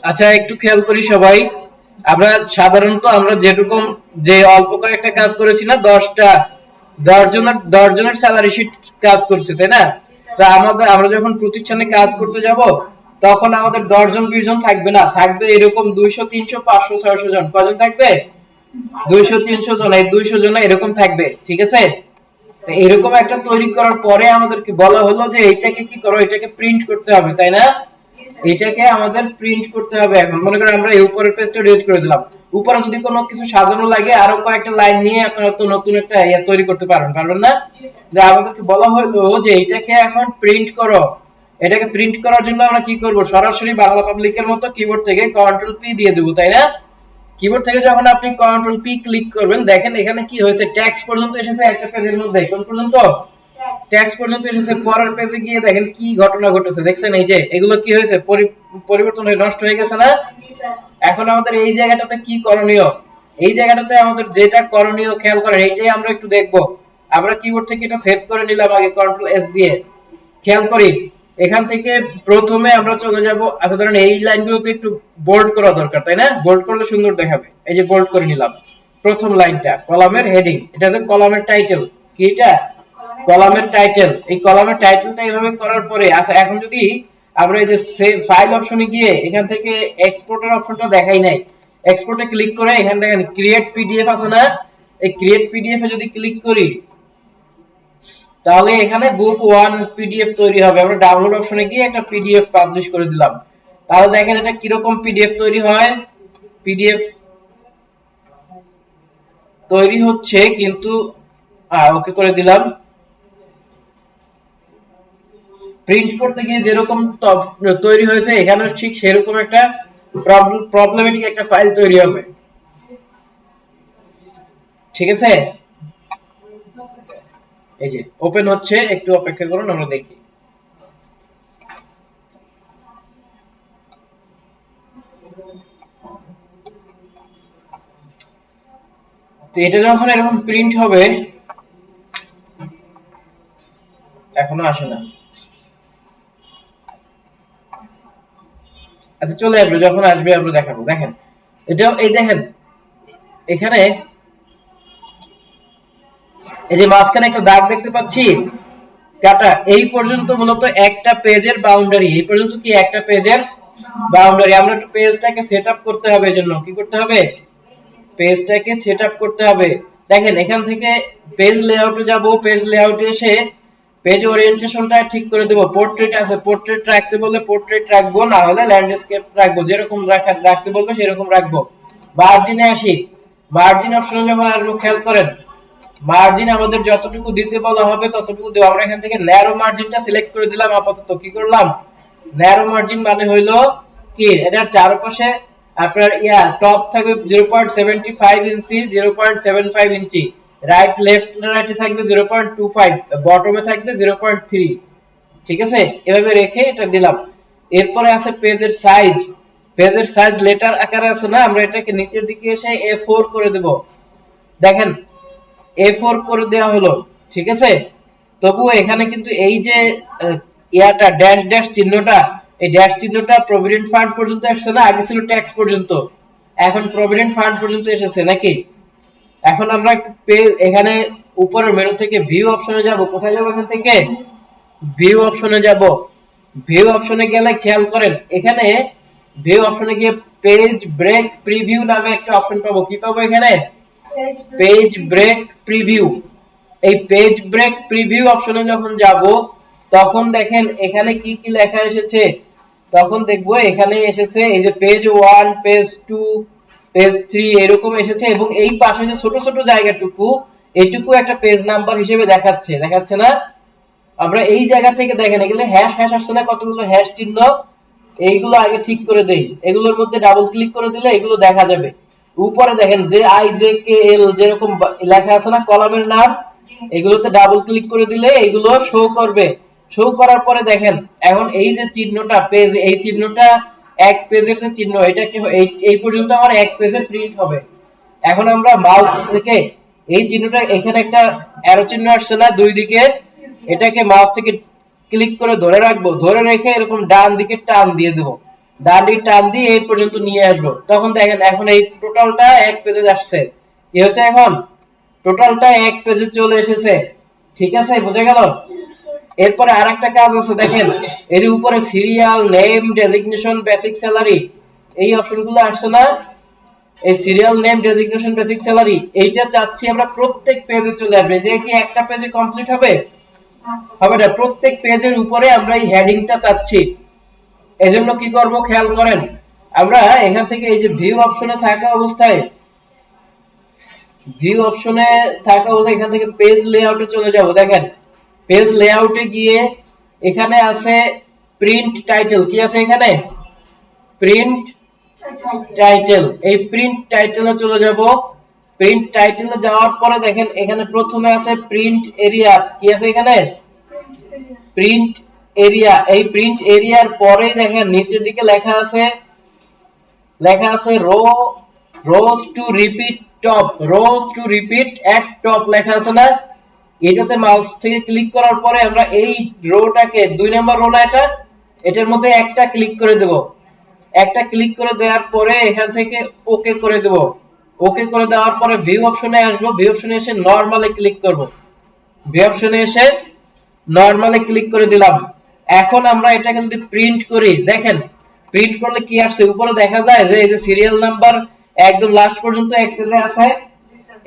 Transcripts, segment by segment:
আচ্ছা একটু খেয়াল করি সবাই। আমরা সাধারণত আমরা যেরকম যে অল্প করে একটা কাজ করেছি না, 10জনের স্যালারি শিট কাজ করছে, তাই না? তা আমরা যখন প্রতিষ্ঠানে কাজ করতে যাব, তখন আমাদের 10 জন 20 জন থাকবে না, থাকবে এরকম 200 300 500 600 জন। কজন থাকবে? 200 300 জন। এই 200 জন এরকম থাকবে, ঠিক আছে? তো এরকম একটা তৈরি করার পরে আমাদেরকে বলা হলো যে এটাকে কি করো, এটাকে প্রিন্ট করতে হবে, তাই না? এটাকে আমাদের প্রিন্ট করতে হবে। এখন মনে করেন আমরা এই উপরের পেজটা ডিলিট করে দিলাম। উপরে যদি কোনো কিছু সাজানো লাগে আরো কয়েকটা লাইন নিয়ে আপনারা তো নতুন একটা ইয়া তৈরি করতে পারবেন না? যে আমাদেরকে বলা হলো যে এটাকে এখন প্রিন্ট করো। এটাকে প্রিন্ট করার জন্য আমরা কি করব, সরাসরি বাংলা পাবলিকের মতো কিবোর্ড থেকে কন্ট্রোল পি দিয়ে দেব, তাই না? কিবোর্ড থেকে যখন আপনি কন্ট্রোল পি ক্লিক করবেন, দেখেন এখানে কি হয়েছে, ট্যাক্স পর্যন্ত এসেছে একটা পেজের মধ্যে। কোন পর্যন্ত? ট্যাক্স পর্যন্ত এসেছে। পরের পেজে গিয়ে দেখেন কি ঘটনা ঘটেছে, দেখছেন? এই যে এগুলো কি হয়েছে, পরিবর্তন হয়ে নষ্ট হয়ে গেছে না? এখন আমাদের এই জায়গাটাতে কি করণীয়? এই জায়গাটাতে আমাদের যেটা করণীয় খেয়াল করেন, এইটাই আমরা একটু দেখব। আমরা কিবোর্ড থেকে এটা সেভ করে নিলাম আগে কন্ট্রোল এস দিয়ে। খেয়াল করি, এখান থেকে প্রথমে আমরা চলে যাব। আচ্ছা ধরেন এই লাইনগুলোতে একটু বোল্ড করা দরকার, তাই না? বোল্ড করলে সুন্দর দেখাবে। এই যে বোল্ড করে নিলাম প্রথম লাইনটা, কলামের হেডিং, এটা হচ্ছে কলামের টাইটেল। কি এটা? কলামের টাইটেল। এই কলামের টাইটেলটা এইভাবে করার পরে, আচ্ছা এখন যদি আমরা এই যে ফাইল অপশনে গিয়ে এখান থেকে এক্সপোর্টের অপশনটা দেখাই নাই, এক্সপোর্টে ক্লিক করে এখানে দেখেন ক্রিয়েট পিডিএফ আছে না? এই ক্রিয়েট পিডিএফ এ যদি ক্লিক করি, তাহলে এখানে বুক 1 পিডিএফ তৈরি হবে। আমরা ডাউনলোড অপশনে গিয়ে একটা পিডিএফ পাবলিশ করে দিলাম। তাহলে দেখেন এটা কিরকম পিডিএফ তৈরি হয়। পিডিএফ তৈরি হচ্ছে কিন্তু ওকে করে দিলাম। প্রিন্ট করতে গিয়ে যেরকম তৈরি হয়েছে, এখানে ঠিক সেরকম একটা প্রবলেমেটিক একটা ফাইল তৈরি হবে, ঠিক আছে? এই যে ওপেন হচ্ছে, একটু অপেক্ষা করুন, আমরা দেখি। তো এটা যখন এরকম প্রিন্ট হবে, এখনো আসে না। আচ্ছা চলে আসবে, যখন আসবে আমরা দেখাবো। দেখেন এটা, এই দেখেন এখানে এই যে মাঝখানে একটা দাগ দেখতে পাচ্ছি কাটা, এই পর্যন্ত মূলত একটা পেজের বাউন্ডারি। এই পর্যন্ত কি একটা পেজের বাউন্ডারি। আমরা একটু পেজটাকে সেট আপ করতে হবে। এজন্য কি করতে হবে? পেজটাকে সেট আপ করতে হবে। দেখেন এখান থেকে পেজ লেআউটে যাব, পেজ লেআউটে এসে পেজ ওরিয়েন্টেশনটা ঠিক করে দেব। পোর্ট্রেট আছে, পোর্ট্রেট রাখতে বললে পোর্ট্রেট রাখবো, না হলে ল্যান্ডস্কেপ রাখবো। যেরকম রাখতে বলবো সেরকম রাখবো। মার্জিনে আসি, মার্জিন অপশনে যখন আসবো, খেয়াল করেন মার্জিন আমাদের যতটুকু দিতে বলা হবে ততটুকু দেব। আমরা এখান থেকে ন্যারো মার্জিনটা সিলেক্ট করে দিলাম আপাতত। কি করলাম? ন্যারো মার্জিন মানে হইলো কি, এটার চারপাশে আপনার টপ থাকবে 0.75 ইঞ্চি, 0.75 ইঞ্চি। রাইট লেফট রাইটে থাকবে 0.25, বটমে থাকবে 0.3, ঠিক আছে? এভাবে রেখে এটা দিলাম। এরপরে আছে পেজের সাইজ। পেজের সাইজ লেটার আকারে আছে না, আমরা এটাকে নিচের দিকে এসে A4 করে দেব। দেখেন A4 করে দেওয়া হলো, ঠিক আছে? তবুও এখানে কিন্তু এই যে ড্যাশ ড্যাশ চিহ্নটা, এই ড্যাশ চিহ্নটা প্রভিডেন্ট ফান্ড পর্যন্ত আসছে না, আগে ছিল ট্যাক্স পর্যন্ত, এখন প্রভিডেন্ট ফান্ড পর্যন্ত এসেছে নাকি? এখন আমরা এখানে উপরের মেনু থেকে ভিউ অপশনে যাব। কোথায় যাব? এখান থেকে ভিউ অপশনে যাব। ভিউ অপশনে গেলে খেয়াল করেন এখানে ভিউ অপশনে গিয়ে পেজ ব্রেক প্রিভিউ নামে একটা অপশন পাবো। কি পাবো এখানে? Page break preview. এই পেজ ব্রেক প্রিভিউ অপশনে যখন যাব, তখন দেখেন এখানে কি কি লেখা এসেছে। তখন দেখবো এখানে এসেছে এই যে পেজ 1, পেজ 2, পেজ 3 এরকম এসেছে, এবং এই পাশে যে ছোট ছোট জায়গাটুকু, এইটুকু একটা পেজ নাম্বার হিসেবে দেখাচ্ছে, দেখাচ্ছে না? আমরা এই জায়গা থেকে দেখেন এগুলো হ্যাশ হ্যাশ আসছে না, কতগুলো হ্যাশ চিহ্ন। এইগুলো আগে ঠিক করে দেই। এগুলোর মধ্যে ডাবল ক্লিক করে দিলে এগুলো দেখা যাবে। উপরে দেখেন যে আই জে কে এল যেরকম লেখা আছে না কলামের নাম, এগুলোতে ডাবল ক্লিক করে দিলে এগুলো শো করবে। শো করার পরে দেখেন এখন এই যে চিহ্নটা পেজ, এই চিহ্নটা এক পেজের যে চিহ্ন, এটা কি এই পর্যন্ত আমার এক পেজে প্রিন্ট হবে। এখন আমরা মাউস থেকে এই চিহ্নটা, এখানে একটা অ্যারো চিহ্ন আসছে না দুই দিকে, এটাকে মাউস থেকে ক্লিক করে ধরে রাখবো। ধরে রেখে এরকম ডান দিকে টান দিয়ে দেবো। ডান্ডি টান দিয়ে এই পর্যন্ত নিয়ে আসবো, তখন দেখেন এখন এই টোটালটা এক পেজে আসছে। কি হয়েছে এখন? টোটালটা এক পেজে চলে এসেছে। ঠিক আছে, বুঝে গেল? এরপরে আরেকটা কাজ আছে, দেখেন এর উপরে serial name designation basic salary এই অপশনগুলো আসছে না? এই serial name designation basic salary এইটা চাচ্ছি আমরা প্রত্যেক পেজে চলে আসবে। যে কি একটা পেজে কমপ্লিট হবে? হবে না, প্রত্যেক পেজের উপরে আমরা এই হেডিংটা চাচ্ছি। এজন্য কি করব খেয়াল করেন, আমরা এখান থেকে এই যে ভিউ অপশনে থাকা অবস্থায় এখান থেকে পেজ লেআউটে চলে যাব। দেখেন পেজ লেআউটে গিয়ে এখানে আছে প্রিন্ট টাইটেল। কি আছে এখানে? Print title. এই প্রিন্ট টাইটেলে চলে যাব। প্রিন্ট টাইটেলে যাওয়ার পরে দেখেন এখানে প্রথমে আছে প্রিন্ট এরিয়া। কি আছে এখানে? Print area. এই প্রিন্ট এরিয়ার পরে দেখেন নিচের দিকে লেখা আছে রোজ to repeat top, rose to repeat at top লেখা আছে না? এটাতে মাউস থেকে ক্লিক করার পরে আমরা এই রোটাকে 2 নাম্বার রো না এটার মধ্যে একটা ক্লিক করে দেব। একটা ক্লিক করে দেওয়ার পরে এখান থেকে ওকে করে দেব। ওকে করে দেওয়ার পরে ভিউ অপশনে আসবো। ভিউ অপশনে এসে নরমালে ক্লিক করব। ভিউ অপশনে এসে নরমালে ক্লিক করে দিলাম। এখন আমরা এটাকে যদি প্রিন্ট করি, দেখেন প্রিন্ট করলে কি আসছে? উপরে দেখা যায় যে এই যে সিরিয়াল নাম্বার একদম লাস্ট পর্যন্ত এক পেজে আছে,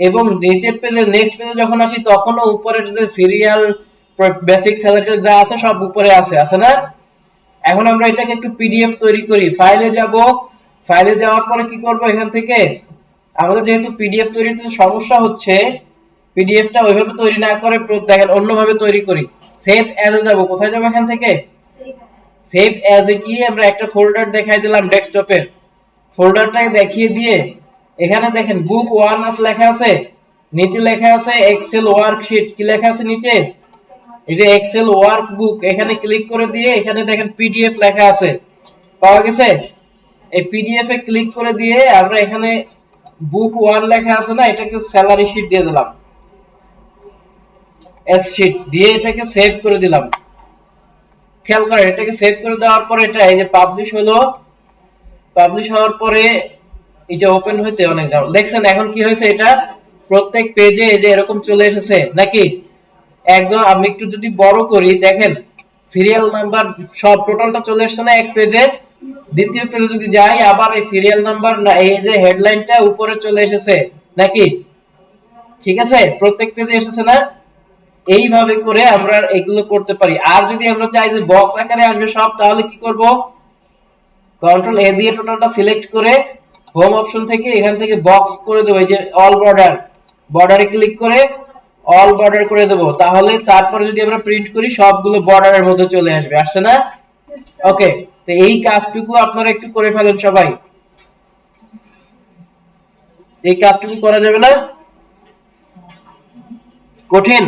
এবং নিচের পেজে নেক্সট পেজে যখন আসি তখনও উপরের যে সিরিয়াল বেসিক স্যালারি যা আছে সব উপরে আছে না? এখন আমরা এটাকে একটু পিডিএফ তৈরি করি। ফাইলে যাব। ফাইলে যাওয়ার পরে কি করব, এখান থেকে আমাদের যেহেতু পিডিএফ তৈরিতে সমস্যা হচ্ছে, পিডিএফটা ওইভাবে তৈরি না করে দেখেন অন্যভাবে তৈরি করি। সেভ অ্যাজ এ যাব। কোথায় যাব? এখান থেকে সেভ অ্যাজ এ গিয়ে আমরা একটা ফোল্ডার দেখাই দিলাম ডেস্কটপে। ফোল্ডারটাকে দেখিয়ে দিয়ে এখানে দেখেন বুক 1 লেখা আছে, নিচে লেখা আছে এক্সেল ওয়ার্কশিট। কি লেখা আছে নিচে? এই যে এক্সেল ওয়ার্কবুক। এখানে ক্লিক করে দিয়ে এখানে দেখেন পিডিএফ লেখা আছে, পাওয়া গেছে? এই পিডিএফ এ ক্লিক করে দিয়ে আমরা এখানে বুক 1 লেখা আছে না, এটাকে স্যালারি শীট দিয়ে দিলাম, এস শীট দিয়ে এটাকে সেভ করে দিলাম। খেয়াল করেন এটাকে সেভ করে দেওয়ার পরে এটা এই যে পাবলিশ হলো। পাবলিশ হওয়ার পরে এটা ওপেন হইতে অনেক যাও। দেখছেন এখন কি হয়েছে? এটা প্রত্যেক পেজে এই যে এরকম চলে এসেছে নাকি? একদম আমি একটু যদি বড় করি, দেখেন সিরিয়াল নাম্বার সব টোটালটা চলে এসেছে না এক পেজে? দ্বিতীয় পেজে যদি যাই আবার এই সিরিয়াল নাম্বার না, এই যে হেডলাইনটা উপরে চলে এসেছে নাকি? ঠিক আছে, প্রত্যেক পেজে এসেছে না? এইভাবে করে আমরা এগুলো করতে পারি। আর যদি আমরা চাই যে বক্স আকারে আসবে সব, তাহলে কি করব? কন্ট্রোল এ দিয়ে টোটালটা সিলেক্ট করে হোম অপশন থেকে এখান থেকে বক্স করে দেবো। এই যে অল বর্ডার, বর্ডারে ক্লিক করে অল বর্ডার করে দেবো। তাহলে তারপরে যদি আমরা প্রিন্ট করি সবগুলো বর্ডারের মধ্যে চলে আসবে। আসছে না? ওকে, তো এই কাজটুকু আপনারা একটু করে ফেলেন সবাই। এই কাজটুকু করা যাবে না? কঠিন?